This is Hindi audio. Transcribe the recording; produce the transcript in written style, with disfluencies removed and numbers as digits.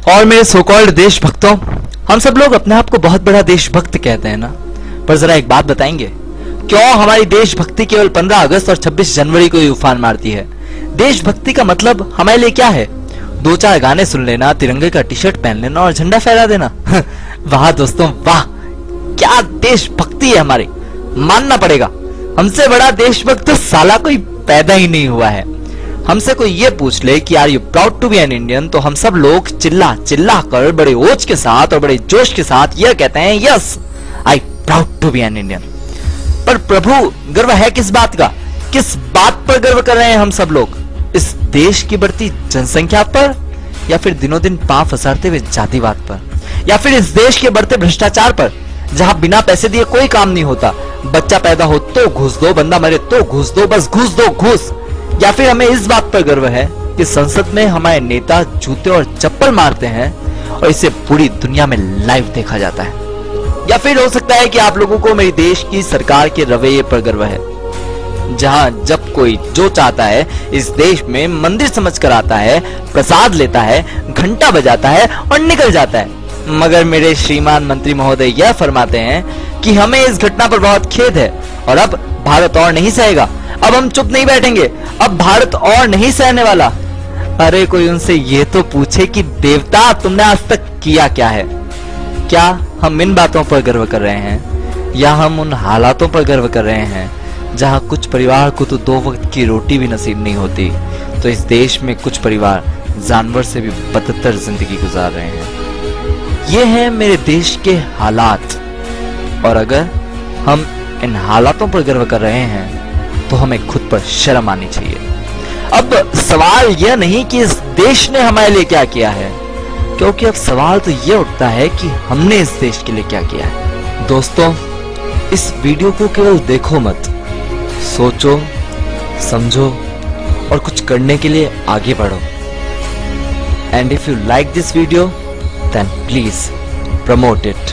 और मेरे सो कॉल्ड देशभक्तों, हम सब लोग अपने आप को बहुत बड़ा देशभक्त कहते हैं ना, पर जरा एक बात बताएंगे, क्यों हमारी देशभक्ति केवल 15 अगस्त और 26 जनवरी को ही उफान मारती है? देशभक्ति का मतलब हमारे लिए क्या है? 2-4 गाने सुन लेना, तिरंगे का टी शर्ट पहन लेना और झंडा फहरा देना? वाह दोस्तों वाह, क्या देशभक्ति है हमारी, मानना पड़ेगा। हमसे बड़ा देशभक्त तो साला कोई पैदा ही नहीं हुआ है। हमसे कोई ये पूछ ले कि are you proud to be an Indian, तो हम सब लोग चिल्ला चिल्ला कर बड़े ओज के साथ और बड़े जोश के साथ यह कहते हैं, yes I proud to be an Indian. पर प्रभु, गर्व है किस बात का? किस बात पर गर्व कर रहे हैं हम सब लोग? इस देश की बढ़ती जनसंख्या पर, या फिर दिनों दिन पांव फसारते हुए जातिवाद पर, या फिर इस देश के बढ़ते भ्रष्टाचार पर, जहां बिना पैसे दिए कोई काम नहीं होता? बच्चा पैदा हो तो घूस दो, बंदा मरे तो घूस दो, बस घूस दो घूस। या फिर हमें इस बात पर गर्व है कि संसद में हमारे नेता जूते और चप्पल मारते हैं और इसे पूरी दुनिया में लाइव देखा जाता है? या फिर हो सकता है कि आप लोगों को मेरी देश की सरकार के रवैये पर गर्व है, जहां जब कोई जो चाहता है इस देश में मंदिर समझकर आता है, प्रसाद लेता है, घंटा बजाता है और निकल जाता है। मगर मेरे श्रीमान मंत्री महोदय यह फरमाते हैं कि हमें इस घटना पर बहुत खेद है और अब भारत और नहीं सहेगा, अब हम चुप नहीं बैठेंगे, अब भारत और नहीं सहने वाला। अरे कोई उनसे ये तो पूछे कि देवता तुमने आज तक किया क्या है? क्या हम इन बातों पर गर्व कर रहे हैं, या हम उन हालातों पर गर्व कर रहे हैं जहां कुछ परिवार को तो 2 वक्त की रोटी भी नसीब नहीं होती, तो इस देश में कुछ परिवार जानवर से भी बदतर जिंदगी गुजार रहे हैं। ये है मेरे देश के हालात, और अगर हम इन हालातों पर गर्व कर रहे हैं तो हमें खुद पर शर्म आनी चाहिए। अब सवाल यह नहीं कि इस देश ने हमारे लिए क्या किया है, क्योंकि अब सवाल तो यह उठता है कि हमने इस देश के लिए क्या किया है। दोस्तों, इस वीडियो को केवल देखो मत, सोचो, समझो और कुछ करने के लिए आगे बढ़ो। And if you like this video, then please promote it.